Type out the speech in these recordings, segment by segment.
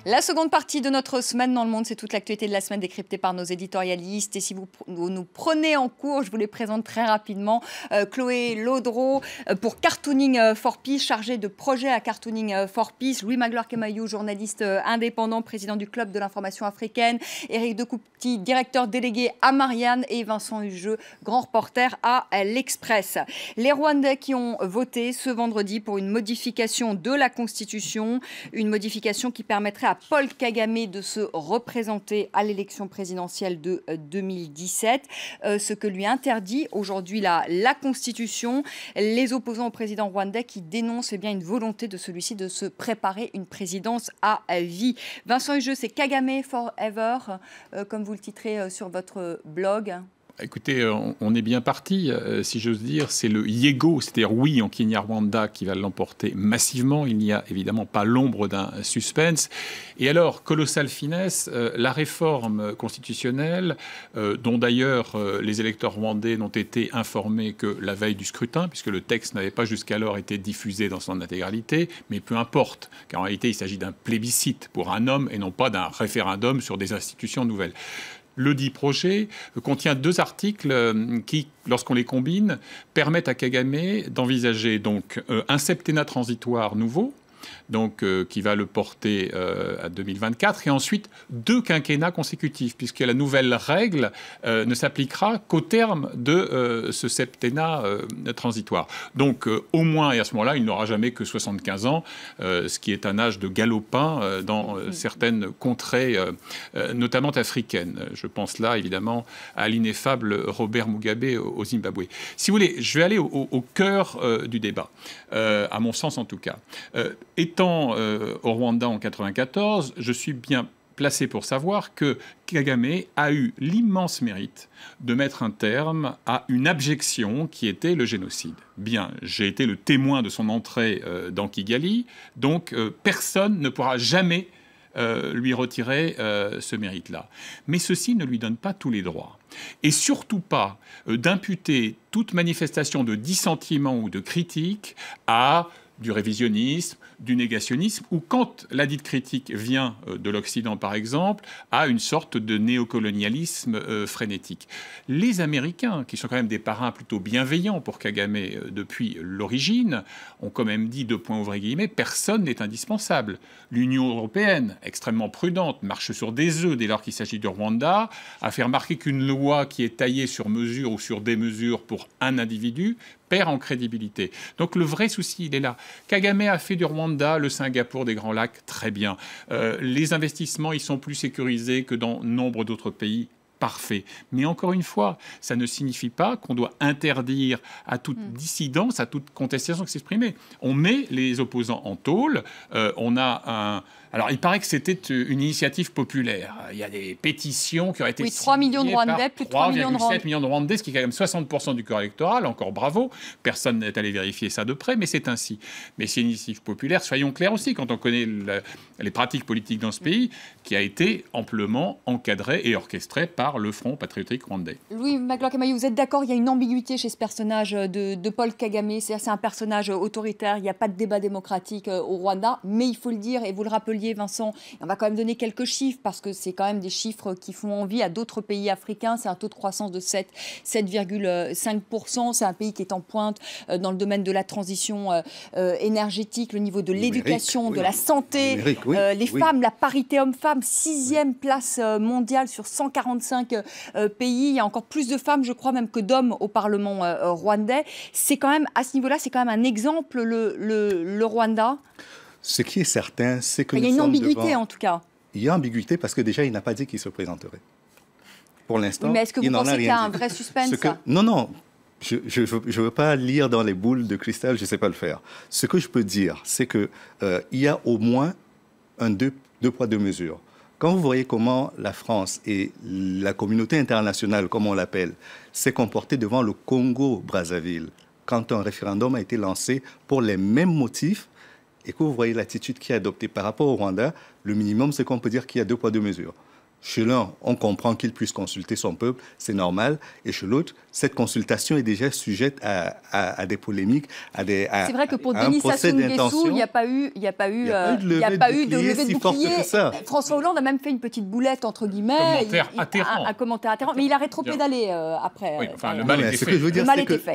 La seconde partie de notre semaine dans le monde, c'est toute l'actualité de la semaine décryptée par nos éditorialistes. Et si vous nous prenez en cours, je vous les présente très rapidement. Chloé Laudreau pour Cartooning for Peace, chargée de projet à Cartooning for Peace. Louis Magloire-Kemayou, journaliste indépendant, président du Club de l'information africaine. Éric Decoupty, directeur délégué à Marianne. Et Vincent Hugeux, grand reporter à l'Express. Les Rwandais qui ont voté ce vendredi pour une modification de la Constitution. Une modification qui permettrait à Paul Kagame de se représenter à l'élection présidentielle de 2017, ce que lui interdit aujourd'hui la Constitution. Les opposants au président rwandais qui dénoncent bien une volonté de celui-ci de se préparer une présidence à vie. Vincent Hugeux, c'est Kagame Forever, comme vous le titrez sur votre blog. Écoutez, on est bien parti, si j'ose dire. C'est le Yego, c'est-à-dire oui en Kinyarwanda, qui va l'emporter massivement. Il n'y a évidemment pas l'ombre d'un suspense. Et alors, colossale finesse, la réforme constitutionnelle, dont d'ailleurs les électeurs rwandais n'ont été informés que la veille du scrutin, puisque le texte n'avait pas jusqu'alors été diffusé dans son intégralité, mais peu importe, car en réalité il s'agit d'un plébiscite pour un homme et non pas d'un référendum sur des institutions nouvelles. Le dit projet contient 2 articles qui, lorsqu'on les combine, permettent à Kagame d'envisager donc un septennat transitoire nouveau, donc qui va le porter à 2024, et ensuite 2 quinquennats consécutifs, puisque la nouvelle règle ne s'appliquera qu'au terme de ce septennat transitoire. Donc au moins, et à ce moment-là, il n'aura jamais que 75 ans, ce qui est un âge de galopin dans certaines contrées, notamment africaines. Je pense là, évidemment, à l'ineffable Robert Mugabe au Zimbabwe. Si vous voulez, je vais aller au cœur du débat, à mon sens en tout cas. Étant au Rwanda en 1994, je suis bien placé pour savoir que Kagame a eu l'immense mérite de mettre un terme à une abjection qui était le génocide. Bien, j'ai été le témoin de son entrée dans Kigali, donc personne ne pourra jamais lui retirer ce mérite-là. Mais ceci ne lui donne pas tous les droits. Et surtout pas d'imputer toute manifestation de dissentiment ou de critique à du révisionnisme, du négationnisme, ou quand la dite critique vient de l'Occident, par exemple, à une sorte de néocolonialisme frénétique. Les Américains, qui sont quand même des parrains plutôt bienveillants pour Kagame depuis l'origine, ont quand même dit, 2 points ouvrés guillemets, personne n'est indispensable. L'Union européenne, extrêmement prudente, marche sur des œufs dès lors qu'il s'agit du Rwanda, a fait remarquer qu'une loi qui est taillée sur mesure ou sur des mesures pour un individu perd en crédibilité. Donc le vrai souci, il est là. Kagame a fait du Rwanda le Singapour des Grands Lacs, très bien. Les investissements, ils sont plus sécurisés que dans nombre d'autres pays. Parfait. Mais encore une fois, ça ne signifie pas qu'on doit interdire à toute dissidence, à toute contestation de s'exprimer. On met les opposants en tôle. On a un... Alors, il paraît que c'était une initiative populaire. Il y a des pétitions qui auraient été signées 3 millions de Rwandais, plus de 3 millions de Rwandais. 3,7 millions de Rwandais, ce qui est quand même 60% du corps électoral. Encore bravo. Personne n'est allé vérifier ça de près, mais c'est ainsi. Mais c'est une initiative populaire, soyons clairs aussi, quand on connaît les pratiques politiques dans ce pays, qui a été amplement encadrée et orchestrée par le Front patriotique rwandais. Louis Magloire-Kemayou, vous êtes d'accord, il y a une ambiguïté chez ce personnage de Paul Kagame. C'est un personnage autoritaire, il n'y a pas de débat démocratique au Rwanda, mais il faut le dire, et vous le rappeliez, Vincent, on va quand même donner quelques chiffres, parce que c'est quand même des chiffres qui font envie à d'autres pays africains. C'est un taux de croissance de 7,5%. C'est un pays qui est en pointe dans le domaine de la transition énergétique, le niveau de l'éducation, de la santé, les femmes, la parité homme-femme, 6e place mondiale sur 145 pays. Il y a encore plus de femmes, je crois, même que d'hommes au Parlement rwandais. C'est quand même, à ce niveau-là, c'est quand même un exemple, le Rwanda. Ce qui est certain, c'est que il y a une ambiguïté, en tout cas. Il y a ambiguïté parce que déjà, il n'a pas dit qu'il se présenterait. Pour l'instant, mais est-ce que vous pensez qu'il y a un vrai suspense Non, non. Je ne veux pas lire dans les boules de cristal, je ne sais pas le faire. Ce que je peux dire, c'est qu'il y a au moins un deux poids, deux mesures. Quand vous voyez comment la France et la communauté internationale, comme on l'appelle, s'est comportée devant le Congo-Brazzaville, quand un référendum a été lancé pour les mêmes motifs, et que vous voyez l'attitude qui est adoptée par rapport au Rwanda, le minimum, c'est qu'on peut dire qu'il y a 2 poids, 2 mesures. Chez l'un, on comprend qu'il puisse consulter son peuple, c'est normal. Et chez l'autre, cette consultation est déjà sujette à des polémiques, c'est vrai que pour Denis Sassou Nguesso, il n'y a pas eu de levée de bouclier. François Hollande a même fait une petite boulette, entre guillemets. Un commentaire atterrant. Mais il a rétropédalé après. Oui, enfin, le mal était fait. Ce que je veux dire,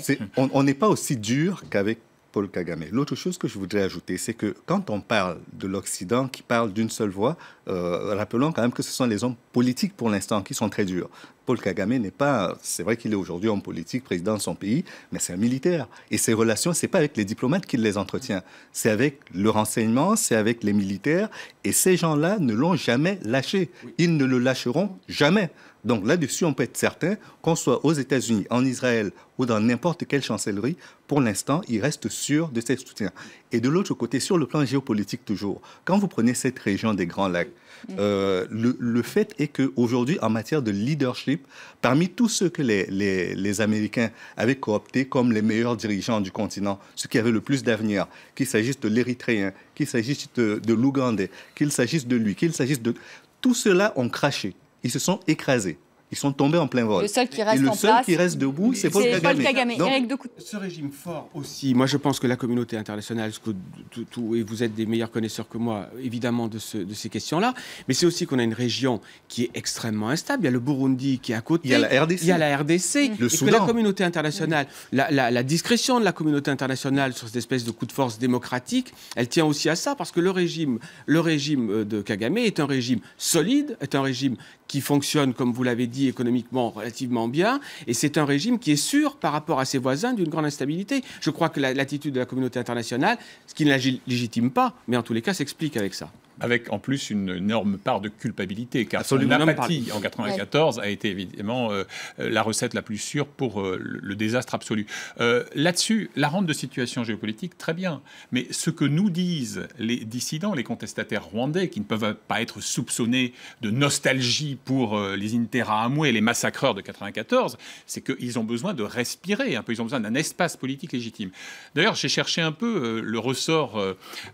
c'est qu'on n'est pas aussi dur qu'avec Paul Kagame. L'autre chose que je voudrais ajouter, c'est que quand on parle de l'Occident qui parle d'une seule voix, rappelons quand même que ce sont les hommes politiques pour l'instant qui sont très durs. Paul Kagame n'est pas, c'est vrai qu'il est aujourd'hui homme politique, président de son pays, mais c'est un militaire. Et ses relations, c'est pas avec les diplomates qu'il les entretient, c'est avec le renseignement, c'est avec les militaires. Et ces gens-là ne l'ont jamais lâché. Ils ne le lâcheront jamais. Donc là-dessus, on peut être certain qu'on soit aux États-Unis, en Israël ou dans n'importe quelle chancellerie, pour l'instant, il reste sûr de ses soutiens. Et de l'autre côté, sur le plan géopolitique toujours, quand vous prenez cette région des Grands Lacs, le fait est qu'aujourd'hui, en matière de leadership, parmi tous ceux que les Américains avaient cooptés comme les meilleurs dirigeants du continent, ceux qui avaient le plus d'avenir, qu'il s'agisse de l'Érythréen, qu'il s'agisse de l'Ougandais, qu'il s'agisse de lui, qu'il s'agisse de... Tous ceux-là ont craché. Ils se sont écrasés. Ils sont tombés en plein vol. Le seul qui reste et le seul qui reste debout, c'est Paul Kagame. Donc, ce régime fort aussi, moi je pense que la communauté internationale, et vous êtes des meilleurs connaisseurs que moi, évidemment, de ces questions-là, mais c'est aussi qu'on a une région qui est extrêmement instable. Il y a le Burundi qui est à côté. Il y a la RDC. Il y a la RDC. Le et Soudan. Que la communauté internationale, la discrétion de la communauté internationale sur cette espèce de coup de force démocratique, elle tient aussi à ça, parce que le régime de Kagame est un régime solide, est un régime qui fonctionne, comme vous l'avez dit, économiquement relativement bien, et c'est un régime qui est sûr, par rapport à ses voisins, d'une grande instabilité. Je crois que l'attitude de la communauté internationale, ce qui ne la légitime pas, mais en tous les cas s'explique avec ça. Avec en plus une énorme part de culpabilité, car son Absolument. apathie en 1994 a été évidemment la recette la plus sûre pour le désastre absolu. Là-dessus, la rente de situation géopolitique, très bien. Mais ce que nous disent les dissidents, les contestataires rwandais, qui ne peuvent pas être soupçonnés de nostalgie pour les Interahamwe, les massacreurs de 1994, c'est qu'ils ont besoin de respirer un peu, ils ont besoin d'un espace politique légitime. D'ailleurs, j'ai cherché un peu le ressort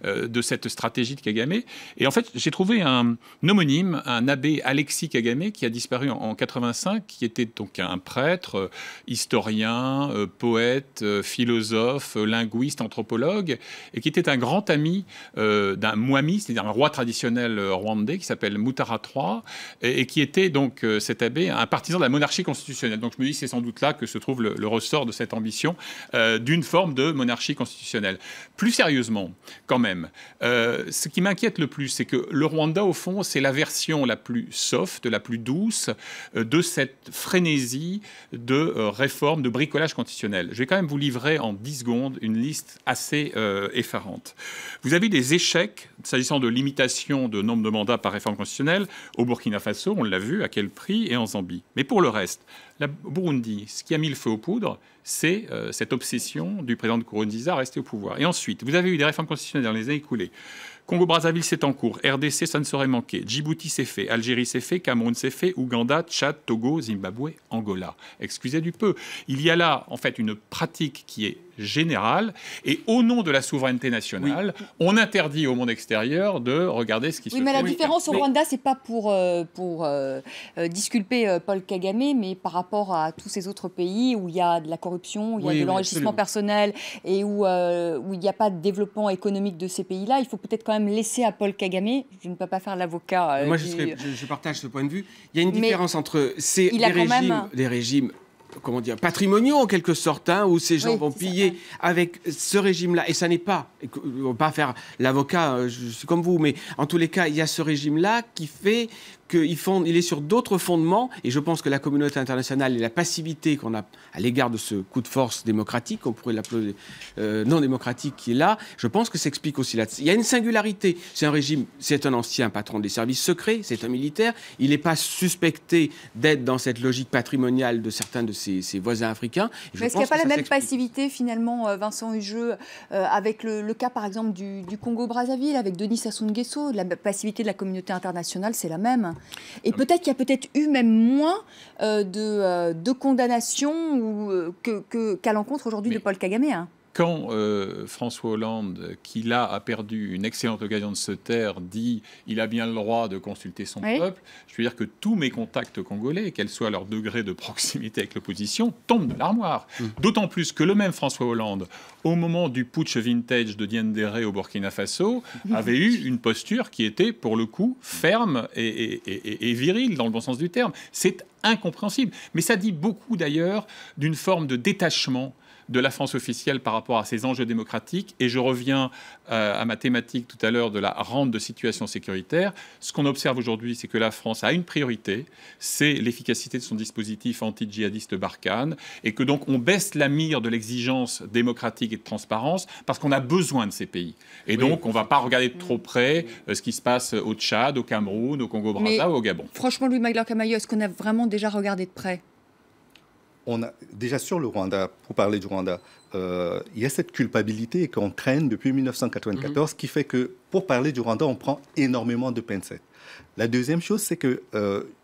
de cette stratégie de Kagame. Et en fait, j'ai trouvé un homonyme, un abbé Alexis Kagame, qui a disparu en 85, qui était donc un prêtre, historien, poète, philosophe, linguiste, anthropologue, et qui était un grand ami d'un Mwami, c'est-à-dire un roi traditionnel rwandais qui s'appelle Mutara III, et qui était donc cet abbé un partisan de la monarchie constitutionnelle. Donc je me dis, c'est sans doute là que se trouve le ressort de cette ambition d'une forme de monarchie constitutionnelle. Plus sérieusement, quand même, ce qui m'inquiète le plus, c'est que le Rwanda, au fond, c'est la version la plus soft, la plus douce de cette frénésie de réforme, de bricolage constitutionnel. Je vais quand même vous livrer en 10 secondes une liste assez effarante. Vous avez des échecs s'agissant de limitation de nombre de mandats par réforme constitutionnelle au Burkina Faso, on l'a vu, à quel prix, et en Zambie. Mais pour le reste, au Burundi, ce qui a mis le feu aux poudres, c'est cette obsession du président Nkurunziza à rester au pouvoir. Et ensuite, vous avez eu des réformes constitutionnelles dans les années écoulées. Congo-Brazzaville, c'est en cours. RDC, ça ne saurait manquer. Djibouti, c'est fait. Algérie, c'est fait. Cameroun, c'est fait. Ouganda, Tchad, Togo, Zimbabwe, Angola. Excusez du peu. Il y a là, en fait, une pratique qui est générale. Et au nom de la souveraineté nationale, on interdit au monde extérieur de regarder ce qui se fait. Oui, mais la différence au Rwanda, c'est pas pour disculper Paul Kagame, mais par rapport à tous ces autres pays où il y a de la corruption, où il y a de l'enrichissement personnel et où il n'y a pas de développement économique de ces pays-là, il faut peut-être quand même laisser à Paul Kagame, je ne peux pas faire l'avocat. Moi, je partage ce point de vue. Il y a une différence entre les régimes comment dire, patrimoniaux en quelque sorte, hein, où ces gens vont piller avec ce régime-là. Et ça n'est pas, on va pas faire l'avocat, je suis comme vous, mais en tous les cas, il y a ce régime-là qui fait qu'il est sur d'autres fondements, et je pense que la communauté internationale et la passivité qu'on a à l'égard de ce coup de force démocratique, on pourrait l'appeler non démocratique, qui est là, je pense que ça explique aussi là-dessus. Il y a une singularité, c'est un régime, c'est un ancien patron des services secrets, c'est un militaire, il n'est pas suspecté d'être dans cette logique patrimoniale de certains de ses voisins africains. Mais est-ce qu'il n'y a pas la même passivité finalement, Vincent Hugeux, avec le cas par exemple du Congo-Brazzaville, avec Denis Sassou Nguesso, la passivité de la communauté internationale, c'est la même. Et peut-être qu'il y a peut-être eu même moins de condamnations qu'à l'encontre aujourd'hui de Paul Kagame. Hein. quand François Hollande, qui là a perdu une excellente occasion de se taire, dit il a bien le droit de consulter son peuple, je veux dire que tous mes contacts congolais, quel soit leur degré de proximité avec l'opposition, tombent de l'armoire. D'autant plus que le même François Hollande, au moment du putsch vintage de Diendéré au Burkina Faso, avait eu une posture qui était, pour le coup, ferme et virile, dans le bon sens du terme. C'est incompréhensible. Mais ça dit beaucoup, d'ailleurs, d'une forme de détachement de la France officielle par rapport à ces enjeux démocratiques. Et je reviens à ma thématique tout à l'heure de la rente de situation sécuritaire. Ce qu'on observe aujourd'hui, c'est que la France a une priorité, c'est l'efficacité de son dispositif anti-djihadiste Barkhane, et que donc on baisse la mire de l'exigence démocratique et de transparence parce qu'on a besoin de ces pays. Et donc on ne va pas regarder de trop près ce qui se passe au Tchad, au Cameroun, au Congo-Brazza ou au Gabon. Franchement, Louis Magloire-Camaïeu, est-ce qu'on a vraiment déjà regardé de près ? On a déjà sur le Rwanda, pour parler du Rwanda, il y a cette culpabilité qu'on traîne depuis 1994 qui fait que pour parler du Rwanda, on prend énormément de pincettes. La deuxième chose, c'est que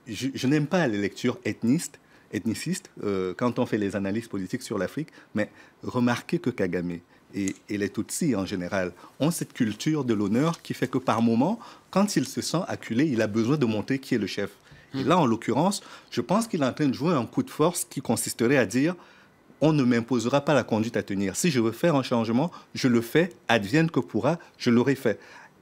je n'aime pas les lectures ethnicistes quand on fait les analyses politiques sur l'Afrique, mais remarquez que Kagame et les Tutsis en général ont cette culture de l'honneur qui fait que par moment, quand il se sent acculé, il a besoin de montrer qui est le chef. Et là, en l'occurrence, je pense qu'il est en train de jouer un coup de force qui consisterait à dire on ne m'imposera pas la conduite à tenir. Si je veux faire un changement, je le fais, advienne que pourra, je l'aurai fait.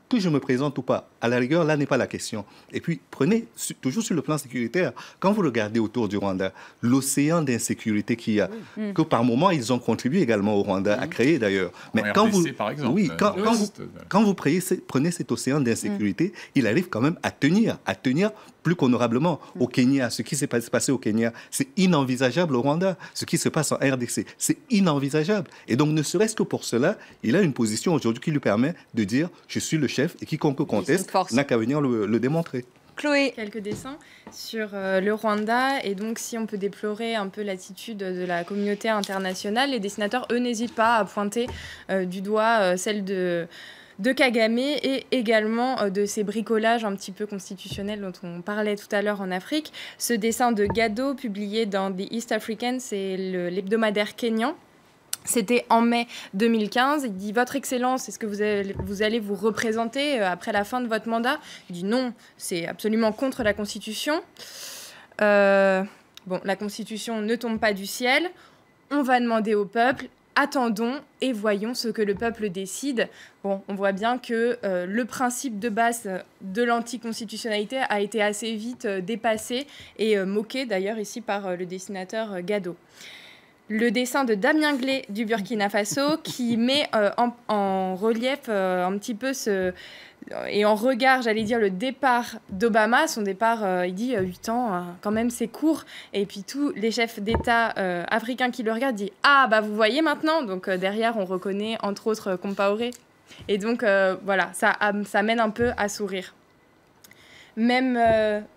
Que je me présente ou pas, à la rigueur, là n'est pas la question. Et puis, prenez, toujours sur le plan sécuritaire, quand vous regardez autour du Rwanda, l'océan d'insécurité qu'il y a, que par moment, ils ont contribué également au Rwanda à créer d'ailleurs. Mais quand vous, par exemple, quand vous prenez cet océan d'insécurité, il arrive quand même à tenir plus qu'honorablement. Au Kenya, ce qui s'est passé au Kenya, c'est inenvisageable au Rwanda. Ce qui se passe en RDC, c'est inenvisageable. Et donc, ne serait-ce que pour cela, il a une position aujourd'hui qui lui permet de dire « je suis le chef » et quiconque conteste n'a qu'à venir le démontrer. Chloé. Quelques dessins sur le Rwanda, et donc si on peut déplorer un peu l'attitude de la communauté internationale, les dessinateurs, eux, n'hésitent pas à pointer du doigt celle de Kagame et également de ces bricolages un petit peu constitutionnels dont on parlait tout à l'heure en Afrique. Ce dessin de Gado, publié dans The East African, c'est l'hebdomadaire kényan. C'était en mai 2015. Il dit « Votre Excellence, est-ce que vous allez vous représenter après la fin de votre mandat ?» Il dit « Non, c'est absolument contre la Constitution. » La Constitution ne tombe pas du ciel. On va demander au peuple. Attendons et voyons ce que le peuple décide. Bon, on voit bien que le principe de base de l'anticonstitutionnalité a été assez vite dépassé et moqué d'ailleurs ici par le dessinateur Gado. Le dessin de Damien Glé du Burkina Faso qui met en relief un petit peu et en regard, j'allais dire, le départ d'Obama. Son départ, il dit 8 ans, quand même c'est court. Et puis tous les chefs d'État africains qui le regardent disent « Ah, bah vous voyez maintenant !» Donc derrière, on reconnaît entre autres Compaoré. Et donc voilà, ça mène un peu à sourire. Même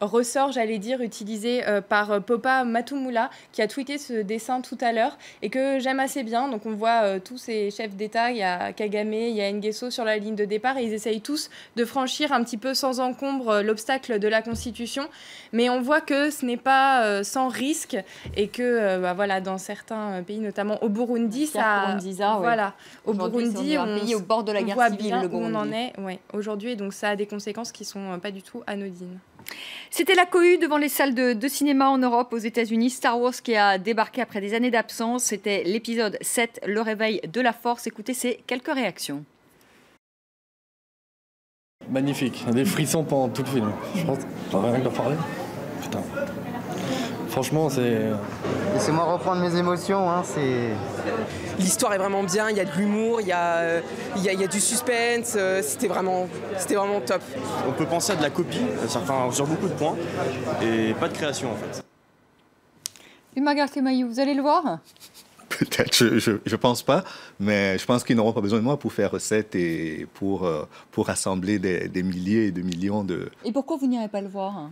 ressort, j'allais dire, utilisé par Popa Matumula, qui a tweeté ce dessin tout à l'heure et que j'aime assez bien. Donc on voit tous ces chefs d'État, il y a Kagame, il y a Nguesso sur la ligne de départ et ils essayent tous de franchir un petit peu sans encombre l'obstacle de la Constitution. Mais on voit que ce n'est pas sans risque et que voilà, dans certains pays, notamment au Burundi, au Burundi, un pays au bord de la guerre voit civile, bien le où on Burundi. en est aujourd'hui. Et donc ça a des conséquences qui sont pas du tout anodines. C'était la cohue devant les salles de cinéma en Europe, aux États-Unis. Star Wars qui a débarqué après des années d'absence. C'était l'épisode 7, le réveil de la force. Écoutez ces quelques réactions. Magnifique, des frissons pendant tout le film. Je pense, j'en ai rien qu'à parler. Putain. Franchement, c'est... Laissez-moi reprendre mes émotions, hein, c'est... L'histoire est vraiment bien, il y a de l'humour, il y a du suspense, c'était vraiment top. On peut penser à de la copie, sur beaucoup de points, et pas de création en fait. Margaret Kemayou, vous allez le voir ? Peut-être, je pense pas, mais je pense qu'ils n'auront pas besoin de moi pour faire recette et pour rassembler des milliers et des millions de... Et pourquoi vous n'irez pas le voir ?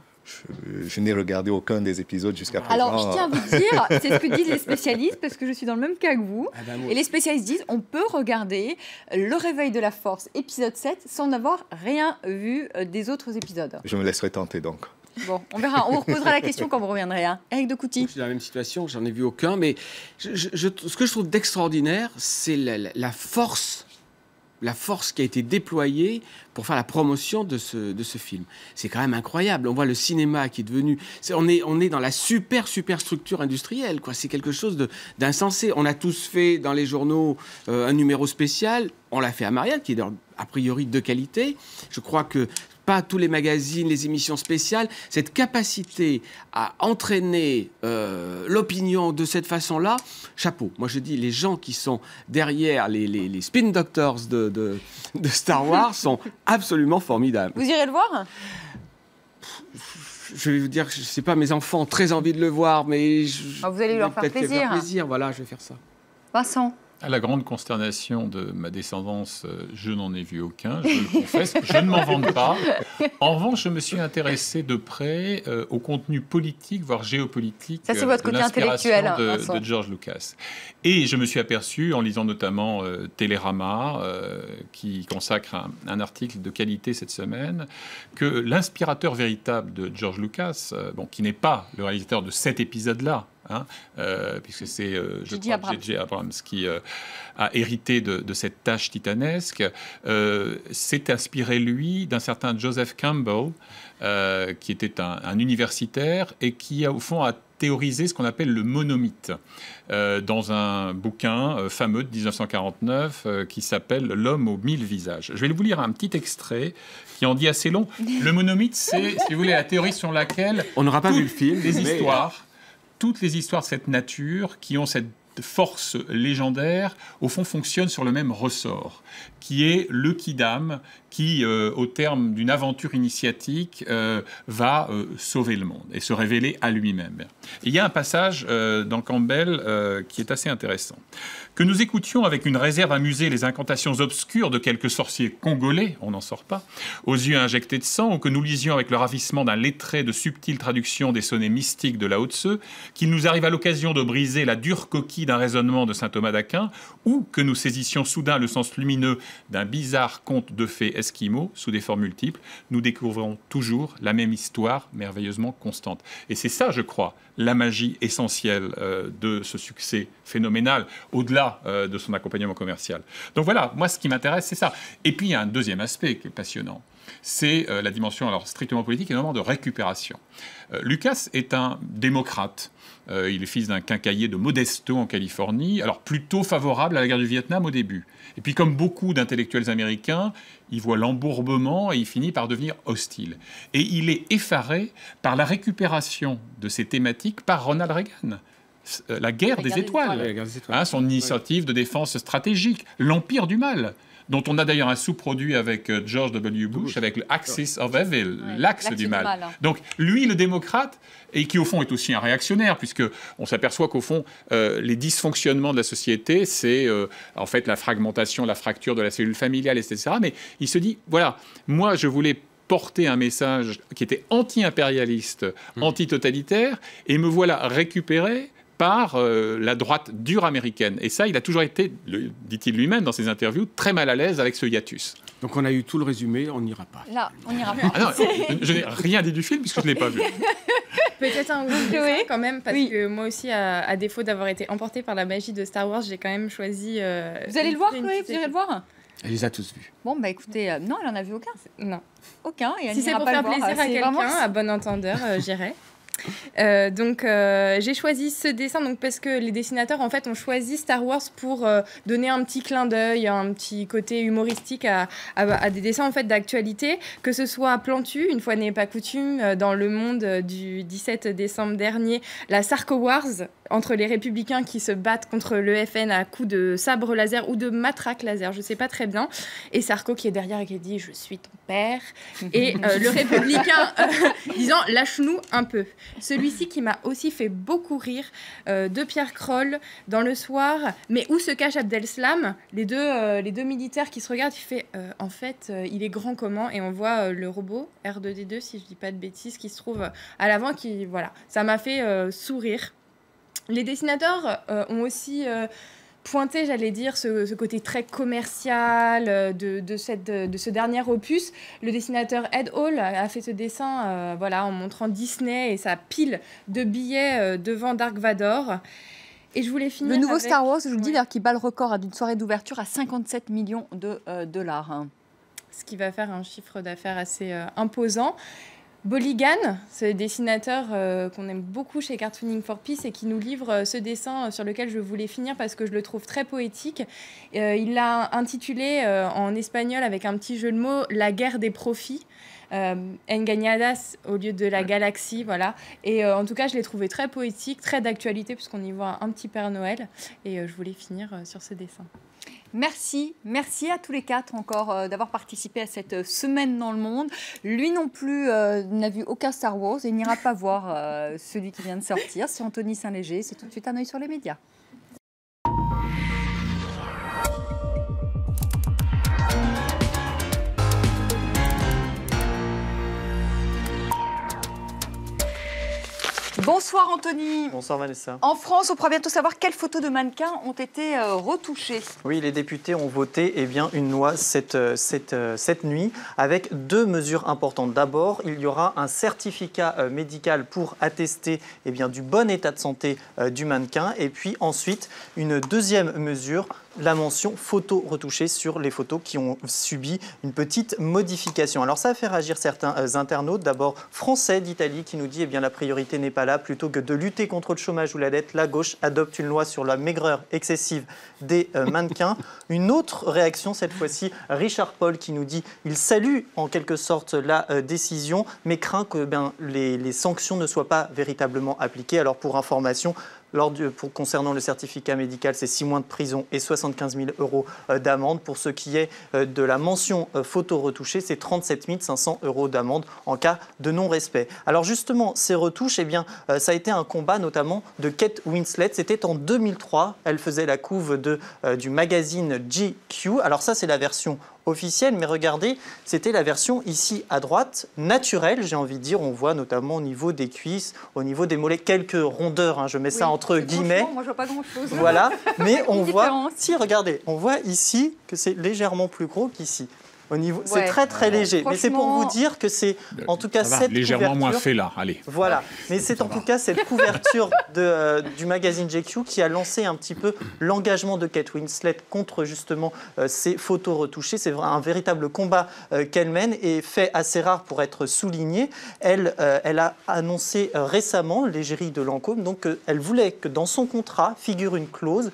Je n'ai regardé aucun des épisodes jusqu'à présent. Alors, je tiens à vous dire, c'est ce que disent les spécialistes, parce que je suis dans le même cas que vous. Et les spécialistes disent, on peut regarder Le Réveil de la Force, épisode 7, sans n'avoir rien vu des autres épisodes. Je me laisserai tenter donc. Bon, on verra. On vous reposera la question quand vous reviendrez. Hein. Éric de Couty. Je suis dans la même situation, j'en ai vu aucun. Mais ce que je trouve d'extraordinaire, c'est la force qui a été déployée pour faire la promotion de ce film. C'est quand même incroyable. On voit le cinéma qui est devenu... On est dans la super structure industrielle, quoi. C'est quelque chose d'insensé. On a tous fait dans les journaux un numéro spécial. On l'a fait à Marianne, qui est a priori de qualité. Je crois que pas tous les magazines, les émissions spéciales, cette capacité à entraîner l'opinion de cette façon-là, chapeau. Moi, je dis, les gens qui sont derrière les spin doctors de Star Wars sont absolument formidables. Vous irez le voir ? Je vais vous dire, je ne sais pas, mes enfants ont très envie de le voir, mais... vous allez leur faire plaisir. Voilà, je vais faire ça. Vincent ? À la grande consternation de ma descendance, je n'en ai vu aucun, je le confesse, je ne m'en vante pas. En revanche, je me suis intéressé de près au contenu politique, voire géopolitique ça, c'est votre côté intellectuel, de George Lucas. Et je me suis aperçu, en lisant notamment Télérama, qui consacre un article de qualité cette semaine, que l'inspirateur véritable de George Lucas, qui n'est pas le réalisateur de cet épisode-là, puisque c'est J.J. Abrams qui a hérité de cette tâche titanesque, s'est inspiré, lui, d'un certain Joseph Campbell, qui était un universitaire et qui, au fond, a théorisé ce qu'on appelle le monomythe dans un bouquin fameux de 1949 qui s'appelle « L'homme aux 1000 visages ». Je vais vous lire un petit extrait qui en dit assez long. Le monomythe, c'est, si vous voulez, la théorie sur laquelle... On n'aura pas vu le film, toutes les histoires de cette nature qui ont cette force légendaire, au fond, fonctionnent sur le même ressort, qui est le Quidam, qui, au terme d'une aventure initiatique, va sauver le monde et se révéler à lui-même. Et il y a un passage dans Campbell qui est assez intéressant. Que nous écoutions avec une réserve amusée les incantations obscures de quelques sorciers congolais, on n'en sort pas, aux yeux injectés de sang, ou que nous lisions avec le ravissement d'un lettré de subtiles traductions des sonnets mystiques de Lao Tse, qu'il nous arrive à l'occasion de briser la dure coquille d'un raisonnement de saint Thomas d'Aquin, ou que nous saisissions soudain le sens lumineux d'un bizarre conte de fées esquimaux sous des formes multiples, nous découvrons toujours la même histoire merveilleusement constante. Et c'est ça, je crois, la magie essentielle de ce succès phénoménal, au-delà de son accompagnement commercial. Donc voilà, moi ce qui m'intéresse, c'est ça. Et puis il y a un deuxième aspect qui est passionnant, c'est la dimension alors strictement politique et notamment de récupération. Lucas est un démocrate. Il est fils d'un quincaillier de Modesto en Californie, alors plutôt favorable à la guerre du Vietnam au début. Et puis comme beaucoup d'intellectuels américains, il voit l'embourbement et il finit par devenir hostile. Et il est effaré par la récupération de ces thématiques par Ronald Reagan. La guerre des étoiles, son initiative de défense stratégique, l'empire du mal, dont on a d'ailleurs un sous-produit avec George W. Bush, avec le Axis of Evil, l'axe du mal. Donc lui, le démocrate, et qui au fond est aussi un réactionnaire, puisqu'on s'aperçoit qu'au fond, les dysfonctionnements de la société, c'est en fait la fragmentation, la fracture de la cellule familiale, etc. Mais il se dit, voilà, moi je voulais porter un message qui était anti-impérialiste, anti-totalitaire, et me voilà récupéré par la droite dure américaine. Et ça, il a toujours été, dit-il lui-même dans ses interviews, très mal à l'aise avec ce hiatus. Donc on a eu tout le résumé, on n'ira pas. Là, on n'ira pas. Ah non, je n'ai rien dit du film puisque je ne l'ai pas vu. Peut-être un oui quand même, parce que moi aussi, à défaut d'avoir été emportée par la magie de Star Wars, j'ai quand même choisi... Vous allez le voir, Chloé? Vous irez le voir? Elle les a tous vus. Bon, bah écoutez, non, elle n'en a vu aucun. Non. Aucun. Et elle si c'est pour faire plaisir à quelqu'un, à bon entendeur, j'irai. Donc j'ai choisi ce dessin parce que les dessinateurs en fait ont choisi Star Wars pour donner un petit clin d'œil, un petit côté humoristique à des dessins en fait d'actualité, que ce soit Plantu, une fois n'est pas coutume, dans Le Monde du 17 décembre dernier, la Sarko Wars entre les républicains qui se battent contre le FN à coups de sabre laser ou de matraque laser, je sais pas très bien, et Sarko qui est derrière et qui dit je suis ton père, et le républicain disant lâche-nous un peu. Celui-ci qui m'a aussi fait beaucoup rire, de Pierre Kroll dans Le Soir, mais où se cache Abdeslam, les deux militaires qui se regardent, il fait en fait il est grand comment, et on voit le robot R2D2 si je dis pas de bêtises qui se trouve à l'avant, qui voilà, ça m'a fait sourire. Les dessinateurs ont aussi pointer, j'allais dire, ce côté très commercial de ce dernier opus. Le dessinateur Ed Hall a fait ce dessin en montrant Disney et sa pile de billets devant Dark Vador. Et je voulais finir le nouveau avec... Star Wars, je vous le dis, qui bat le record d'une soirée d'ouverture à 57 millions de dollars. Hein. Ce qui va faire un chiffre d'affaires assez imposant. Bolligan, ce dessinateur qu'on aime beaucoup chez Cartooning for Peace et qui nous livre ce dessin sur lequel je voulais finir parce que je le trouve très poétique. Il l'a intitulé en espagnol avec un petit jeu de mots « La guerre des profits ». Engañadas au lieu de la galaxie, voilà. Et en tout cas, je l'ai trouvé très poétique, très d'actualité puisqu'on y voit un petit Père Noël. Et je voulais finir sur ce dessin. Merci à tous les quatre encore d'avoir participé à cette semaine dans le monde. Lui non plus n'a vu aucun Star Wars et n'ira pas voir celui qui vient de sortir. C'est Anthony Saint-Léger, c'est tout de suite un œil sur les médias. Bonsoir Anthony. Bonsoir Vanessa. En France, on pourra bientôt savoir quelles photos de mannequins ont été retouchées. Oui, les députés ont voté une loi cette nuit avec 2 mesures importantes. D'abord, il y aura un certificat médical pour attester du bon état de santé du mannequin. Et puis ensuite, une deuxième mesure, la mention photo retouchée sur les photos qui ont subi une petite modification. Alors ça a fait réagir certains internautes. D'abord, Français d'Italie qui nous dit la priorité n'est pas là. Plutôt que de lutter contre le chômage ou la dette, la gauche adopte une loi sur la maigreur excessive des mannequins. Une autre réaction, cette fois-ci, Richard Paul qui nous dit il salue en quelque sorte la décision, mais craint que les sanctions ne soient pas véritablement appliquées. Alors pour information, concernant le certificat médical, c'est 6 mois de prison et 75 000 € d'amende. Pour ce qui est de la mention photo retouchée, c'est 37 500 € d'amende en cas de non-respect. Alors justement, ces retouches, ça a été un combat notamment de Kate Winslet. C'était en 2003. Elle faisait la couve du magazine GQ. Alors ça, c'est la version officielle, mais regardez, c'était la version ici à droite, naturelle, j'ai envie de dire. On voit notamment au niveau des cuisses, au niveau des mollets, quelques rondeurs, je mets ça entre guillemets. Moi, je vois pas grand-chose. Voilà, mais on voit, si regardez, on voit ici que c'est légèrement plus gros qu'ici. C'est très très léger, mais c'est pour vous dire que c'est en tout cas cette légèrement couverture, moins fait là, allez. Voilà, mais c'est en tout cas cette couverture du magazine GQ qui a lancé un petit peu l'engagement de Kate Winslet contre justement ces photos retouchées. C'est un véritable combat qu'elle mène et fait assez rare pour être souligné. Elle a annoncé récemment, l'égérie de Lancôme, donc elle voulait que dans son contrat figure une clause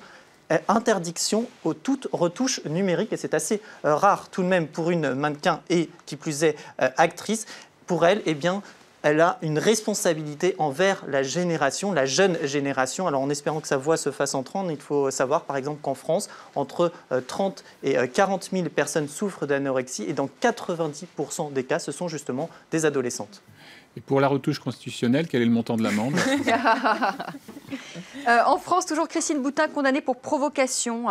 interdiction aux toutes retouches numériques, et c'est assez rare tout de même pour une mannequin et qui plus est actrice. Pour elle, elle a une responsabilité envers la jeune génération. Alors en espérant que sa voix se fasse entendre, il faut savoir par exemple qu'en France, entre 30 et 40 000 personnes souffrent d'anorexie et dans 90% des cas, ce sont justement des adolescentes. Et pour la retouche constitutionnelle, quel est le montant de l'amende? En France, toujours Christine Boutin condamnée pour provocation.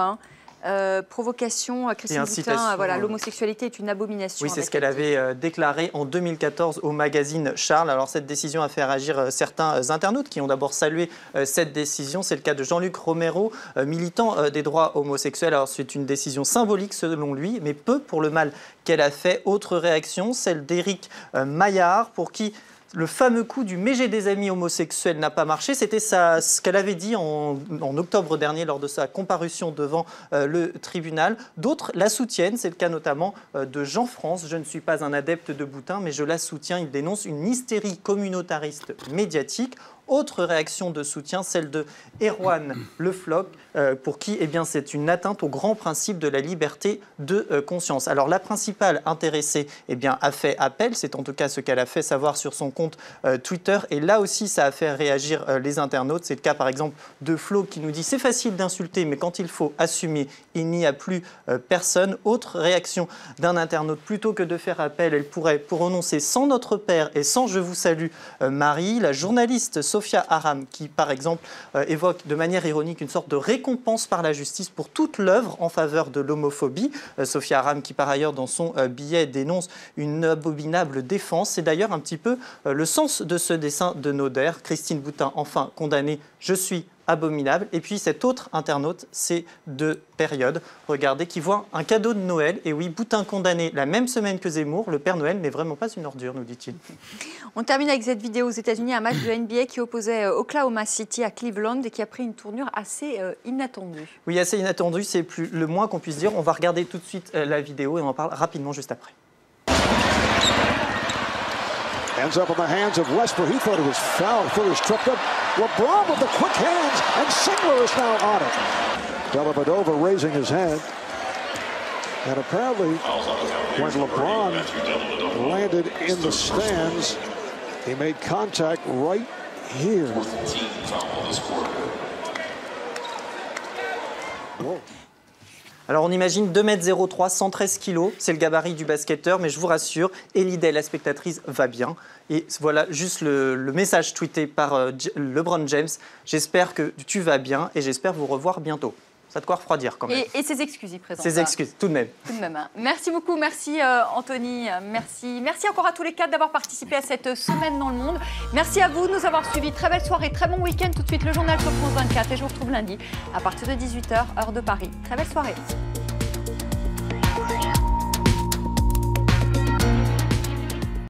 Provocation, Christine Boutin, l'homosexualité est une abomination. Oui, c'est ce qu'elle avait déclaré en 2014 au magazine Charles. Alors cette décision a fait réagir certains internautes qui ont d'abord salué cette décision. C'est le cas de Jean-Luc Romero, militant des droits homosexuels. Alors c'est une décision symbolique selon lui, mais peu pour le mal qu'elle a fait. Autre réaction, celle d'Éric Maillard, pour qui le fameux coup du « mais j'ai des amis homosexuels » n'a pas marché. C'était ce qu'elle avait dit en octobre dernier lors de sa comparution devant le tribunal. D'autres la soutiennent. C'est le cas notamment de Jean France. Je ne suis pas un adepte de Boutin, mais je la soutiens. Il dénonce une hystérie communautariste médiatique. Autre réaction de soutien, celle de Erwan Le Floch, pour qui c'est une atteinte au grand principe de la liberté de conscience. Alors la principale intéressée a fait appel, c'est en tout cas ce qu'elle a fait savoir sur son compte Twitter, et là aussi ça a fait réagir les internautes. C'est le cas par exemple de Flo qui nous dit « c'est facile d'insulter, mais quand il faut assumer, il n'y a plus personne ». Autre réaction d'un internaute, plutôt que de faire appel, elle pourrait prononcer « sans notre père et sans je vous salue Marie », la journaliste Sophia Aram, qui par exemple évoque de manière ironique une sorte de récompense par la justice pour toute l'œuvre en faveur de l'homophobie. Sophia Aram qui par ailleurs dans son billet dénonce une abominable défense. C'est d'ailleurs un petit peu le sens de ce dessin de Noder. Christine Boutin enfin condamnée, je suis abominable. Et puis cet autre internaute, c'est de Période, regardez, qui voit un cadeau de Noël. Et oui, Boutin condamné la même semaine que Zemmour, le Père Noël n'est vraiment pas une ordure, nous dit-il. On termine avec cette vidéo aux États-Unis, un match de NBA qui opposait Oklahoma City à Cleveland et qui a pris une tournure assez inattendue. Oui, assez inattendue, c'est le moins qu'on puisse dire. On va regarder tout de suite la vidéo et on en parle rapidement juste après. Ends up in the hands of Westbrook. He thought it was foul. He thought it was tripped up. LeBron with the quick hands, and Singler is now on it. Dellavedova raising his hand. And apparently, when LeBron landed in the stands, he made contact right here. Whoa. Alors on imagine 2,03 m, 113 kg, c'est le gabarit du basketteur, mais je vous rassure, Elideh, la spectatrice, va bien. Et voilà juste le message tweeté par LeBron James. J'espère que tu vas bien et j'espère vous revoir bientôt. Ça a de quoi refroidir quand même. Et ses excuses, il présente. Ses excuses, tout de même. Tout de même. Hein. Merci beaucoup, merci Anthony, merci encore à tous les quatre d'avoir participé à cette semaine dans le monde. Merci à vous de nous avoir suivis. Très belle soirée, très bon week-end. Tout de suite, le journal sur France 24 et je vous retrouve lundi à partir de 18h, heure de Paris. Très belle soirée.